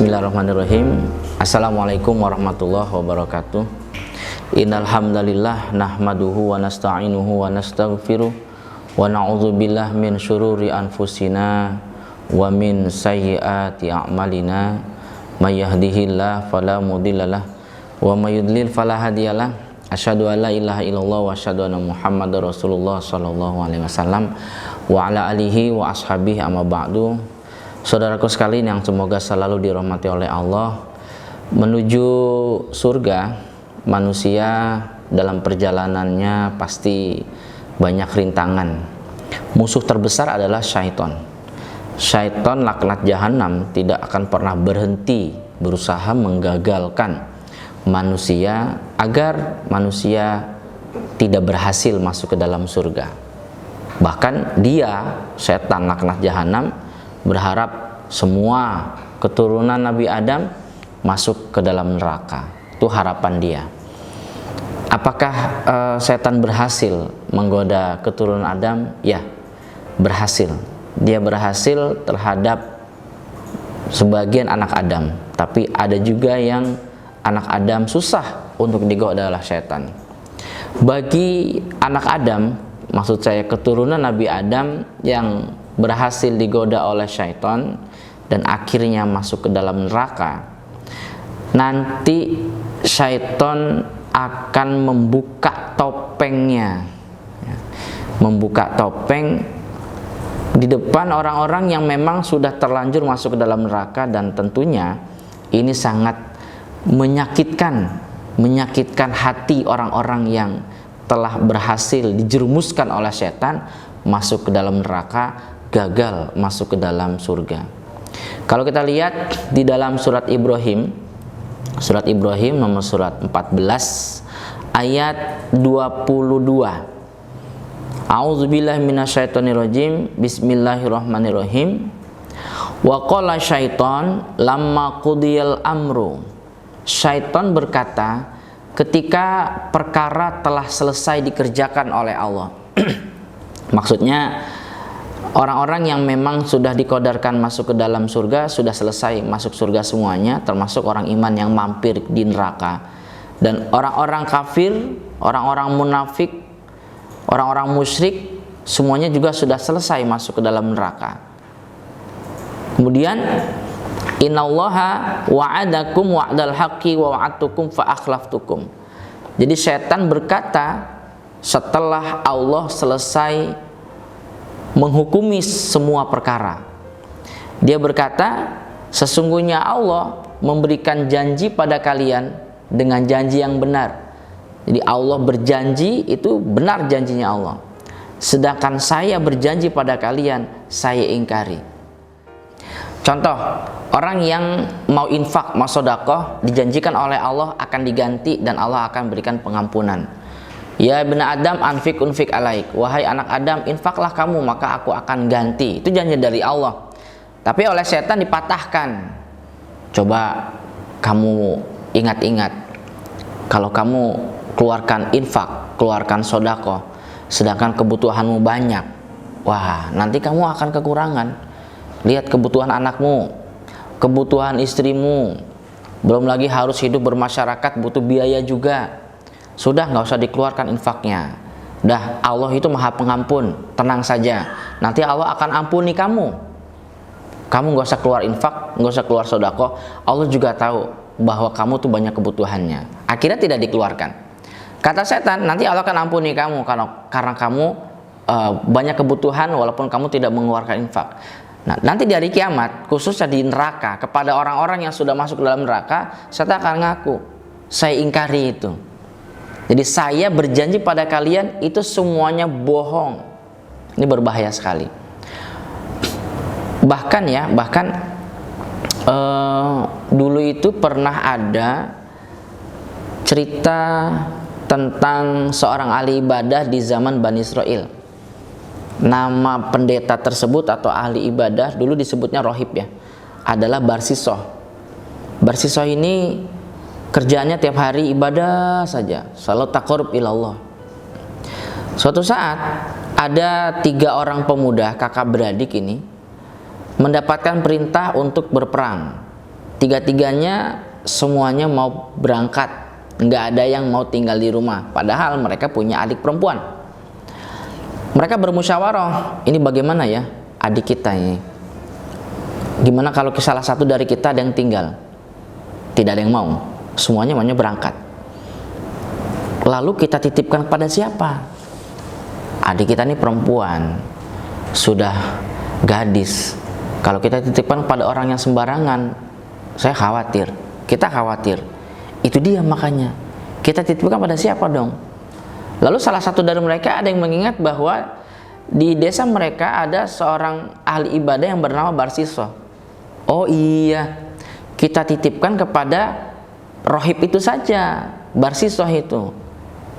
Bismillahirrahmanirrahim. Assalamualaikum warahmatullahi wabarakatuh. Innal hamdalillah nahmaduhu wa nasta'inuhu wa nastaghfiruh wa na'udzubillahi min syururi anfusina wa min sayyiati a'malina. May yahdihillahu fala mudhillalah wa may yudlil fala hadiyalah. Asyhadu an la ilaha illallah wa asyhadu anna Muhammadar Rasulullah sallallahu alaihi wasallam wa ala alihi wa ashabihi amma ba'du. Saudaraku sekalian yang semoga selalu dirahmati oleh Allah, menuju surga manusia dalam perjalanannya pasti banyak rintangan. Musuh terbesar adalah syaitan. Syaitan laknat jahanam tidak akan pernah berhenti berusaha menggagalkan manusia agar manusia tidak berhasil masuk ke dalam surga. Bahkan dia, setan laknat jahanam, berharap semua keturunan Nabi Adam masuk ke dalam neraka. Itu harapan dia. Apakah setan berhasil menggoda keturunan Adam? Ya, berhasil. Dia berhasil terhadap sebagian anak Adam. Tapi ada juga yang anak Adam susah untuk digoda oleh setan. Bagi anak Adam, maksud saya keturunan Nabi Adam yang berhasil digoda oleh syaitan dan akhirnya masuk ke dalam neraka, nanti syaitan akan membuka topengnya, membuka topeng di depan orang-orang yang memang sudah terlanjur masuk ke dalam neraka. Dan tentunya ini sangat menyakitkan hati orang-orang yang telah berhasil dijerumuskan oleh setan masuk ke dalam neraka, gagal masuk ke dalam surga. Kalau kita lihat di dalam surat Ibrahim nomor surat 14 ayat 22. A'udzubillahi minasyaitonirrajim. Bismillahirrahmanirrahim. Wa qala syaiton lamma qudiyal amru. Syaiton berkata ketika perkara telah selesai dikerjakan oleh Allah. Maksudnya orang-orang yang memang sudah dikodarkan masuk ke dalam surga sudah selesai masuk surga semuanya, termasuk orang iman yang mampir di neraka. Dan orang-orang kafir, orang-orang munafik, orang-orang musyrik semuanya juga sudah selesai masuk ke dalam neraka. Kemudian innallaha wa'adakum wa'dal haqqi wa wa'adtukum fa akhlaftukum. Jadi setan berkata setelah Allah selesai menghukumi semua perkara, dia berkata sesungguhnya Allah memberikan janji pada kalian dengan janji yang benar. Jadi Allah berjanji, itu benar janjinya Allah. Sedangkan saya berjanji pada kalian, saya ingkari. Contoh, orang yang mau infak, mau sedekah, dijanjikan oleh Allah akan diganti dan Allah akan berikan pengampunan. Ya ibnu Adam anfik unfik alaik. Wahai anak Adam, infaklah kamu maka aku akan ganti. Itu janji dari Allah. Tapi oleh setan dipatahkan. Coba kamu ingat-ingat, kalau kamu keluarkan infak, keluarkan sedekah, sedangkan kebutuhanmu banyak, wah nanti kamu akan kekurangan. Lihat kebutuhan anakmu, kebutuhan istrimu, belum lagi harus hidup bermasyarakat, butuh biaya juga. Sudah, nggak usah dikeluarkan infaknya. Dah, Allah itu maha pengampun, tenang saja. Nanti Allah akan ampuni kamu. Kamu nggak usah keluar infak, nggak usah keluar sedekah. Allah juga tahu bahwa kamu tuh banyak kebutuhannya. Akhirnya tidak dikeluarkan. Kata setan, nanti Allah akan ampuni kamu karena kamu banyak kebutuhan walaupun kamu tidak mengeluarkan infak. Nah, nanti di hari kiamat, khususnya di neraka, kepada orang-orang yang sudah masuk ke dalam neraka, setan akan ngaku, saya ingkari itu. Jadi saya berjanji pada kalian, itu semuanya bohong. Ini berbahaya sekali. Bahkan dulu itu pernah ada cerita tentang seorang ahli ibadah di zaman Bani Israel. Nama pendeta tersebut atau ahli ibadah, dulu disebutnya rohib ya, adalah Barsisoh. Barsisoh ini kerjaannya tiap hari ibadah saja, selalu taqarrub ilallah. Suatu saat ada 3 orang pemuda kakak beradik ini mendapatkan perintah untuk berperang. Tiga-tiganya semuanya mau berangkat, nggak ada yang mau tinggal di rumah, padahal mereka punya adik perempuan. Mereka bermusyawarah, ini bagaimana ya adik kita ini, gimana kalau salah satu dari kita ada yang tinggal? Tidak ada yang mau, semuanya maunya berangkat. Lalu kita titipkan kepada siapa? Adik kita ini perempuan, sudah gadis. Kalau kita titipkan pada orang yang sembarangan, saya khawatir, kita khawatir. Itu dia, makanya kita titipkan pada siapa dong? Lalu salah satu dari mereka ada yang mengingat bahwa di desa mereka ada seorang ahli ibadah yang bernama Barsiso. Oh iya, kita titipkan kepada rohib itu saja, Barsiso itu.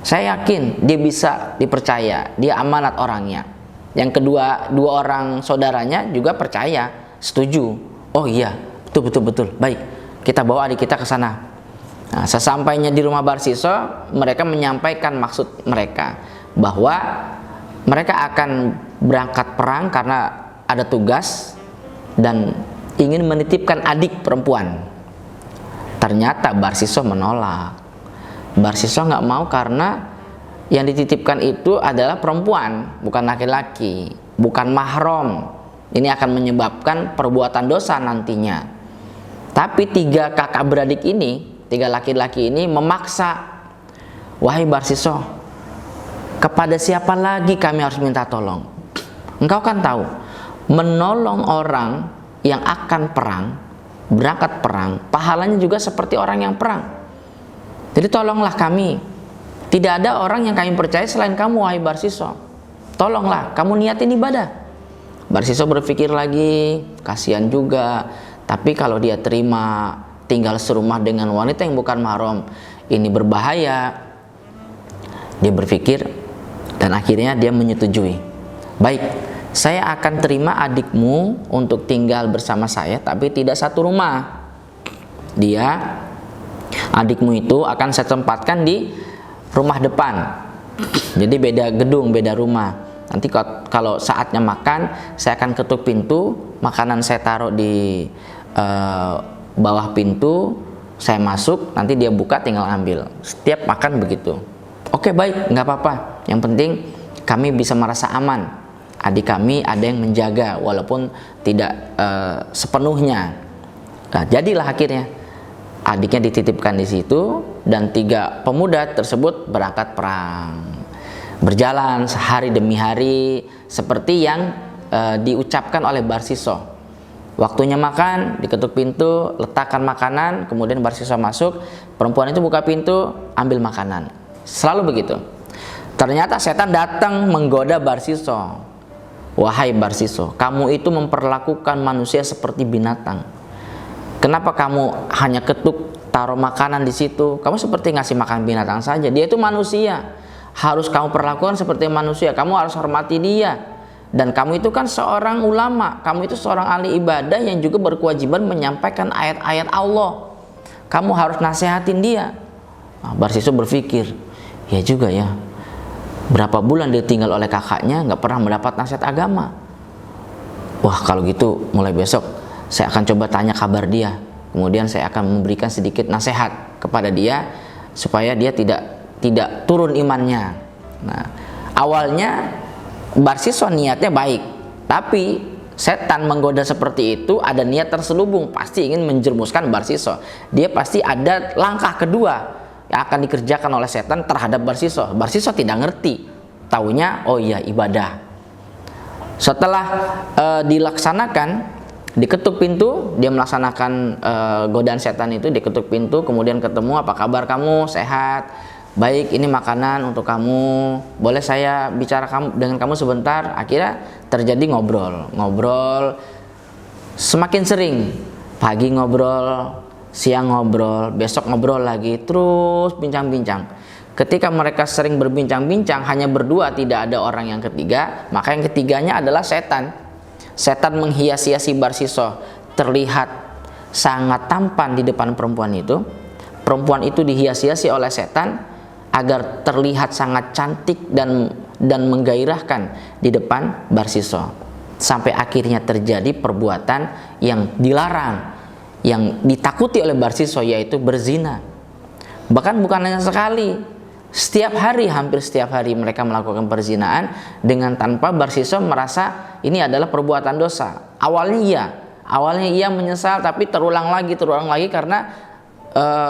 Saya yakin dia bisa dipercaya, dia amanat orangnya. Yang kedua, dua orang saudaranya juga percaya, setuju. Oh iya, betul, baik, kita bawa adik kita ke sana. Nah, sesampainya di rumah Barsiso, mereka menyampaikan maksud mereka bahwa mereka akan berangkat perang karena ada tugas dan ingin menitipkan adik perempuan. Ternyata Barsiso menolak. Barsiso nggak mau karena yang dititipkan itu adalah perempuan, bukan laki-laki, bukan mahram. Ini akan menyebabkan perbuatan dosa nantinya. Tapi tiga kakak beradik ini, tiga laki-laki ini memaksa, wahai Barsiso, kepada siapa lagi kami harus minta tolong? Engkau kan tahu, menolong orang yang akan perang, berangkat perang, pahalanya juga seperti orang yang perang. Jadi tolonglah kami. Tidak ada orang yang kami percaya selain kamu, wahai Barsiso. Tolonglah, kamu niatin ibadah. Barsiso berpikir lagi, kasihan juga. Tapi kalau dia terima tinggal serumah dengan wanita yang bukan mahram, ini berbahaya. Dia berpikir dan akhirnya dia menyetujui. Baik, saya akan terima adikmu untuk tinggal bersama saya, tapi tidak satu rumah. Adikmu itu akan saya tempatkan di rumah depan. Jadi beda gedung, beda rumah. Nanti kalau saatnya makan, saya akan ketuk pintu, makanan saya taruh di bawah pintu, saya masuk, nanti dia buka tinggal ambil. Setiap makan begitu. Oke, baik, nggak apa-apa. Yang penting kami bisa merasa aman. Adik kami ada yang menjaga walaupun tidak sepenuhnya. Nah, jadilah akhirnya adiknya dititipkan di situ dan tiga pemuda tersebut berangkat perang. Berjalan sehari demi hari seperti yang diucapkan oleh Barsiso. Waktunya makan, diketuk pintu, letakkan makanan, kemudian Barsiso masuk, perempuan itu buka pintu, ambil makanan. Selalu begitu. Ternyata setan datang menggoda Barsiso. Wahai Barsiso, kamu itu memperlakukan manusia seperti binatang. Kenapa kamu hanya ketuk, taruh makanan di situ? Kamu seperti ngasih makan binatang saja. Dia itu manusia, harus kamu perlakukan seperti manusia. Kamu harus hormati dia. Dan kamu itu kan seorang ulama, kamu itu seorang ahli ibadah yang juga berkewajiban menyampaikan ayat-ayat Allah. Kamu harus nasihatin dia. Nah, Barsiso berpikir, ya juga ya. Berapa bulan dia tinggal oleh kakaknya, nggak pernah mendapat nasihat agama. Wah, kalau gitu mulai besok saya akan coba tanya kabar dia. Kemudian saya akan memberikan sedikit nasihat kepada dia supaya dia tidak turun imannya. Nah, awalnya Barsiso niatnya baik, tapi setan menggoda seperti itu ada niat terselubung, pasti ingin menjerumuskan Barsiso. Dia pasti ada langkah kedua yang akan dikerjakan oleh setan terhadap Barsiso. Barsiso tidak ngerti, taunya oh iya ibadah. Setelah dilaksanakan, diketuk pintu, dia melaksanakan godaan setan itu, diketuk pintu, kemudian ketemu, apa kabar kamu, sehat, baik, ini makanan untuk kamu, boleh saya bicara dengan kamu sebentar. Akhirnya terjadi ngobrol semakin sering, pagi ngobrol, siang ngobrol, besok ngobrol lagi, terus bincang-bincang. Ketika mereka sering berbincang-bincang hanya berdua, tidak ada orang yang ketiga, maka yang ketiganya adalah setan. Setan menghias-hiasi Barsiso, terlihat sangat tampan di depan perempuan itu. Perempuan itu dihias-hiasi oleh setan agar terlihat sangat cantik dan menggairahkan di depan Barsiso. Sampai akhirnya terjadi perbuatan yang dilarang, yang ditakuti oleh Barsiso, yaitu berzina. Bahkan bukan hanya sekali, setiap hari, hampir setiap hari mereka melakukan perzinaan dengan tanpa Barsiso merasa ini adalah perbuatan dosa. Awalnya ia menyesal, tapi terulang lagi karena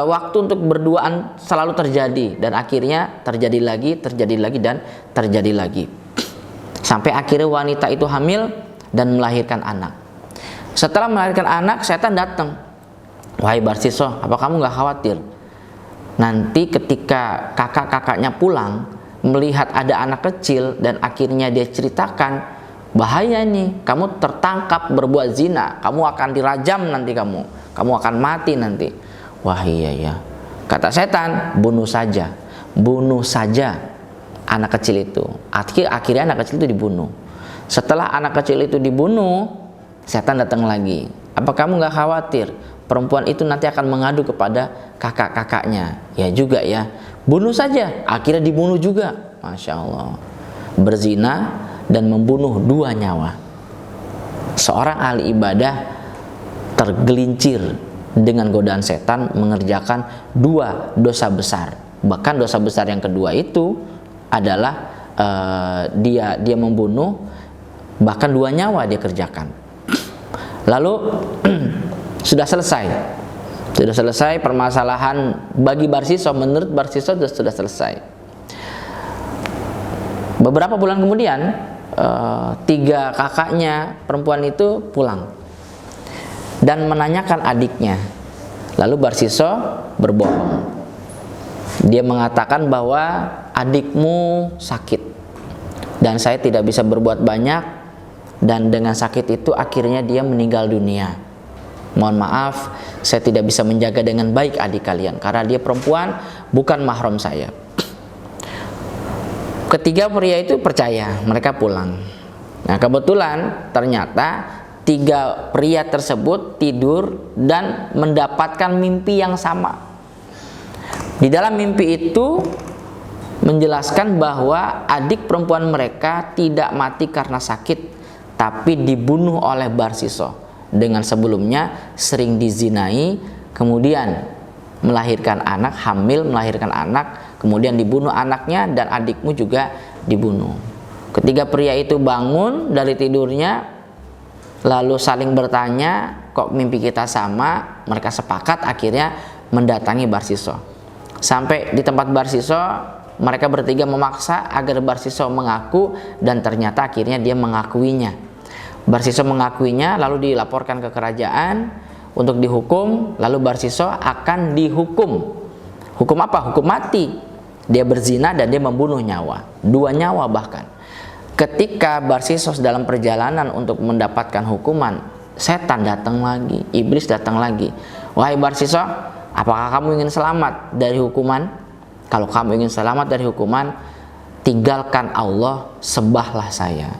waktu untuk berduaan selalu terjadi, dan akhirnya terjadi lagi sampai akhirnya wanita itu hamil dan melahirkan anak. Setelah melahirkan anak, setan datang. Wahai Barsiso, apa kamu gak khawatir nanti ketika kakak-kakaknya pulang melihat ada anak kecil dan akhirnya dia ceritakan, bahaya nih, kamu tertangkap berbuat zina, kamu akan dirajam nanti, kamu akan mati nanti. Wah iya ya, kata setan, bunuh saja anak kecil itu. Akhirnya anak kecil itu dibunuh. Setelah anak kecil itu dibunuh, setan datang lagi. Apa kamu gak khawatir perempuan itu nanti akan mengadu kepada kakak-kakaknya? Ya juga ya, bunuh saja. Akhirnya dibunuh juga. Masya Allah, berzina dan membunuh 2 nyawa. Seorang ahli ibadah tergelincir dengan godaan setan mengerjakan 2 dosa besar. Bahkan dosa besar yang kedua itu adalah dia membunuh, bahkan 2 nyawa dia kerjakan. Lalu sudah selesai permasalahan bagi Barsiso. Menurut Barsiso sudah selesai. Beberapa bulan kemudian 3 kakaknya perempuan itu pulang dan menanyakan adiknya. Lalu Barsiso berbohong. Dia mengatakan bahwa adikmu sakit dan saya tidak bisa berbuat banyak, dan dengan sakit itu akhirnya dia meninggal dunia. Mohon maaf, saya tidak bisa menjaga dengan baik adik kalian karena dia perempuan, bukan mahram saya. Ketiga pria itu percaya, mereka pulang. Nah kebetulan ternyata 3 pria tersebut tidur dan mendapatkan mimpi yang sama. Di dalam mimpi itu menjelaskan bahwa adik perempuan mereka tidak mati karena sakit, tapi dibunuh oleh Barsiso. Dengan sebelumnya sering dizinai, kemudian melahirkan anak, hamil melahirkan anak, kemudian dibunuh anaknya, dan adikmu juga dibunuh. Ketiga pria itu bangun dari tidurnya, lalu saling bertanya, kok mimpi kita sama? Mereka sepakat akhirnya mendatangi Barsiso. Sampai di tempat Barsiso, mereka bertiga memaksa agar Barsiso mengaku, dan ternyata akhirnya dia mengakuinya. Barsiso mengakuinya, lalu dilaporkan ke kerajaan untuk dihukum. Lalu Barsiso akan dihukum. Hukum apa? Hukum mati. Dia berzina dan dia membunuh nyawa, 2 nyawa bahkan. Ketika Barsiso dalam perjalanan untuk mendapatkan hukuman, setan datang lagi, iblis datang lagi. Wahai Barsiso, apakah kamu ingin selamat dari hukuman? Kalau kamu ingin selamat dari hukuman, tinggalkan Allah, sembahlah saya.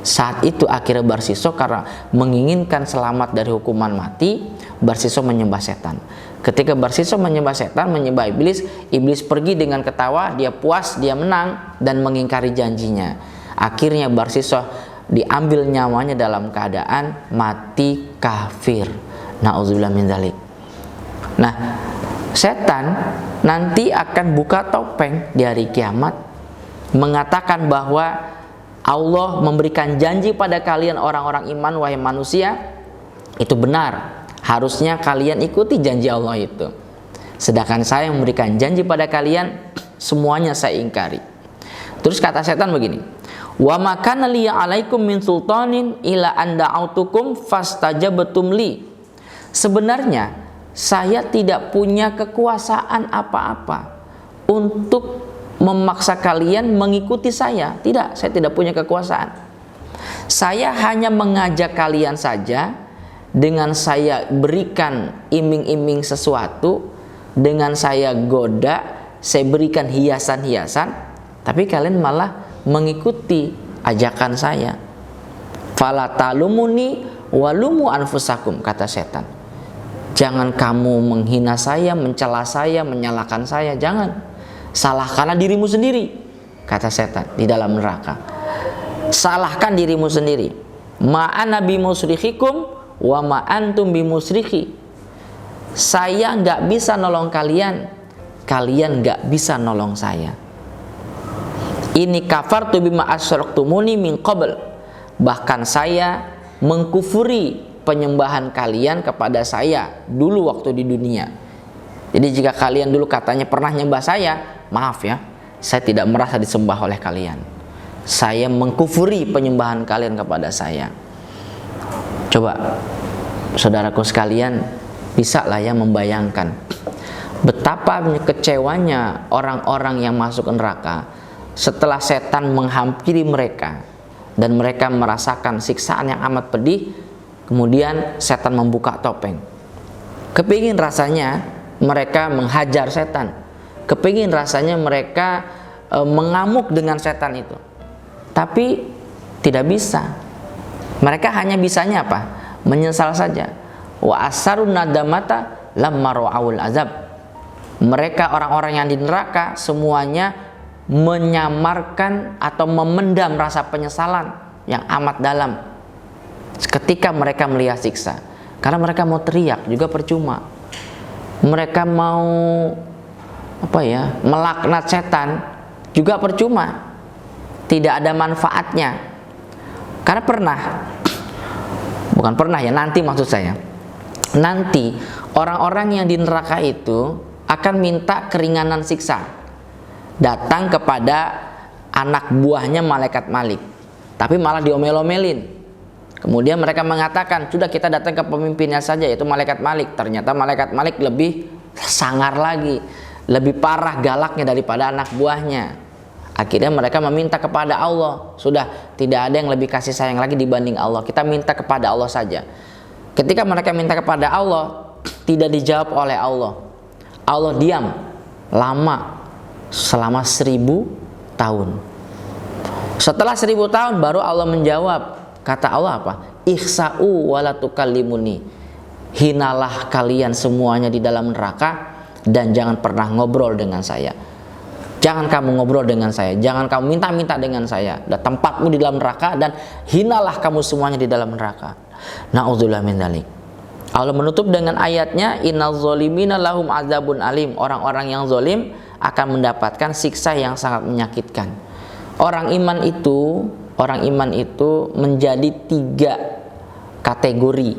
Saat itu akhirnya Barsiso karena menginginkan selamat dari hukuman mati, Barsiso menyembah setan. Ketika Barsiso menyembah setan, menyembah iblis, iblis pergi dengan ketawa, dia puas, dia menang dan mengingkari janjinya. Akhirnya Barsiso diambil nyawanya dalam keadaan mati kafir. Nauzubillah min dzalik. Nah, setan nanti akan buka topeng di hari kiamat, mengatakan bahwa Allah memberikan janji pada kalian orang-orang iman, wahai manusia, itu benar. Harusnya kalian ikuti janji Allah itu. Sedangkan saya memberikan janji pada kalian, semuanya saya ingkari. Terus kata setan begini, wa makana li alaikum min sultanin ila an da'autukum fastajabtum li. Sebenarnya saya tidak punya kekuasaan apa-apa untuk memaksa kalian mengikuti saya. Tidak, saya tidak punya kekuasaan. Saya hanya mengajak kalian saja dengan saya berikan iming-iming sesuatu, dengan saya goda, saya berikan hiasan-hiasan, tapi kalian malah mengikuti ajakan saya. Fala talumuni walumu anfusakum, kata setan. Jangan kamu menghina saya, mencela saya, menyalahkan saya, jangan. Salahkanlah dirimu sendiri, kata setan di dalam neraka. Salahkan dirimu sendiri. Ma'ana bimusrikhikum wa ma antum bimusrikhi. saya nggak bisa nolong kalian, kalian nggak bisa nolong saya. Ini kafartu bima asyraktumuni min qabl, bahkan saya mengkufuri penyembahan kalian kepada saya dulu waktu di dunia. Jadi jika kalian dulu katanya pernah nyembah saya, maaf ya, saya tidak merasa disembah oleh kalian. Saya mengkufuri penyembahan kalian kepada saya. Coba saudaraku sekalian, bisa lah ya membayangkan betapa kecewanya orang-orang yang masuk neraka setelah setan menghampiri mereka dan mereka merasakan siksaan yang amat pedih. Kemudian setan membuka topeng. Kepingin rasanya mereka menghajar setan, kepingin rasanya mereka mengamuk dengan setan itu, tapi tidak bisa. Mereka hanya bisanya apa? Menyesal saja. Wa asarun nadamata lamma ra'aul azab. Mereka orang-orang yang di neraka semuanya menyamarkan atau memendam rasa penyesalan yang amat dalam ketika mereka melihat siksa. Karena mereka mau teriak juga percuma. Mereka mau melaknat setan juga percuma. Tidak ada manfaatnya. Karena nanti maksud saya, nanti orang-orang yang di neraka itu akan minta keringanan siksa, datang kepada anak buahnya malaikat Malik, tapi malah diomel-omelin. Kemudian mereka mengatakan, sudah kita datang ke pemimpinnya saja, yaitu malaikat Malik. Ternyata malaikat Malik lebih sangar lagi, lebih parah galaknya daripada anak buahnya. Akhirnya mereka meminta kepada Allah, sudah tidak ada yang lebih kasih sayang lagi dibanding Allah, kita minta kepada Allah saja. Ketika mereka minta kepada Allah, tidak dijawab oleh Allah. Allah diam lama, selama 1000 tahun. Setelah 1000 tahun baru Allah menjawab. Kata Allah apa? Ihsa'u wala tukallimuni. Hinalah kalian semuanya di dalam neraka dan jangan pernah ngobrol dengan saya. Jangan kamu ngobrol dengan saya, jangan kamu minta-minta dengan saya. Dan tempatmu di dalam neraka dan hinalah kamu semuanya di dalam neraka. Na'udzubillah min dzalik. Allah menutup dengan ayatnya, innal zolimina lahum azabun alim. Orang-orang yang zolim akan mendapatkan siksa yang sangat menyakitkan. Orang iman itu menjadi 3 kategori.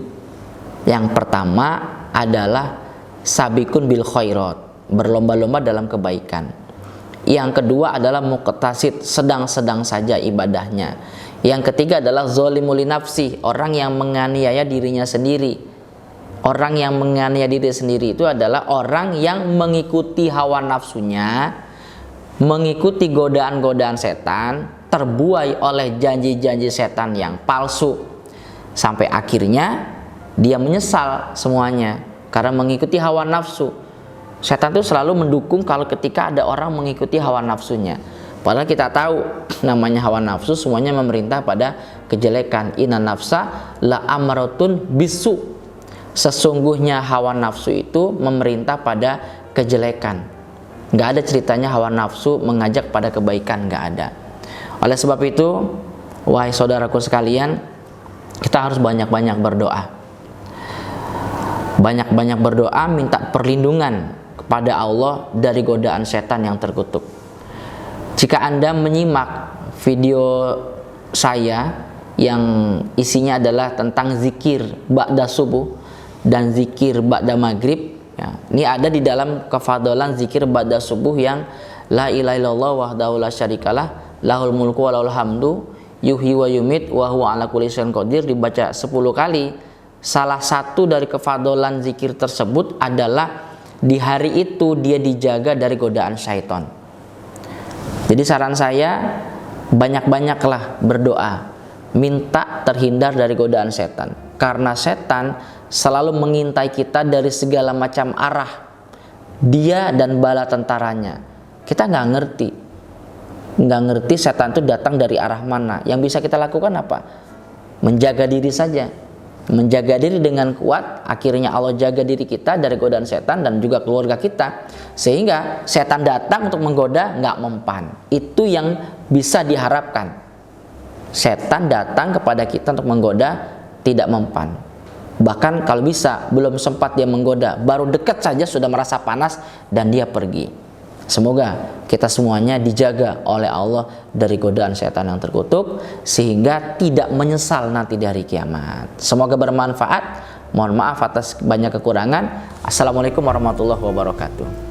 Yang pertama adalah sabikun bil khairat, berlomba-lomba dalam kebaikan. Yang kedua adalah muqtasid, sedang-sedang saja ibadahnya. Yang ketiga adalah zolimul nafsi, orang yang menganiaya dirinya sendiri. Orang yang menganiaya diri sendiri itu adalah orang yang mengikuti hawa nafsunya, mengikuti godaan-godaan setan, terbuai oleh janji-janji setan yang palsu, sampai akhirnya dia menyesal semuanya karena mengikuti hawa nafsu. Setan itu selalu mendukung kalau ketika ada orang mengikuti hawa nafsunya. Padahal kita tahu namanya hawa nafsu semuanya memerintah pada kejelekan. Inna nafsa la amratun bisu. Sesungguhnya hawa nafsu itu memerintah pada kejelekan. Nggak ada ceritanya hawa nafsu mengajak pada kebaikan, nggak ada. Oleh sebab itu, wahai saudaraku sekalian, kita harus banyak-banyak berdoa. Banyak-banyak berdoa, minta perlindungan kepada Allah dari godaan setan yang terkutuk. Jika Anda menyimak video saya yang isinya adalah tentang zikir ba'da subuh dan zikir ba'da maghrib, ya, ini ada di dalam kefadolan zikir ba'da subuh yang la ilaha illallah wahdahu la syarikalah lahul mulku wa lahul hamdu yuhyi wa yumit wa huwa ala kulli syai'in qadir, dibaca 10 kali. Salah satu dari kefadolan zikir tersebut adalah di hari itu dia dijaga dari godaan syaitan. Jadi saran saya, banyak-banyaklah berdoa, minta terhindar dari godaan setan. Karena setan selalu mengintai kita dari segala macam arah. Dia dan bala tentaranya. Kita nggak ngerti setan itu datang dari arah mana. Yang bisa kita lakukan apa? Menjaga diri saja. Menjaga diri dengan kuat, akhirnya Allah jaga diri kita dari godaan setan dan juga keluarga kita, sehingga setan datang untuk menggoda nggak mempan. Itu yang bisa diharapkan. Setan datang kepada kita untuk menggoda tidak mempan. Bahkan kalau bisa belum sempat dia menggoda, baru dekat saja sudah merasa panas dan dia pergi. Semoga kita semuanya dijaga oleh Allah dari godaan setan yang terkutuk sehingga tidak menyesal nanti di hari kiamat. Semoga bermanfaat. Mohon maaf atas banyak kekurangan. Assalamualaikum warahmatullahi wabarakatuh.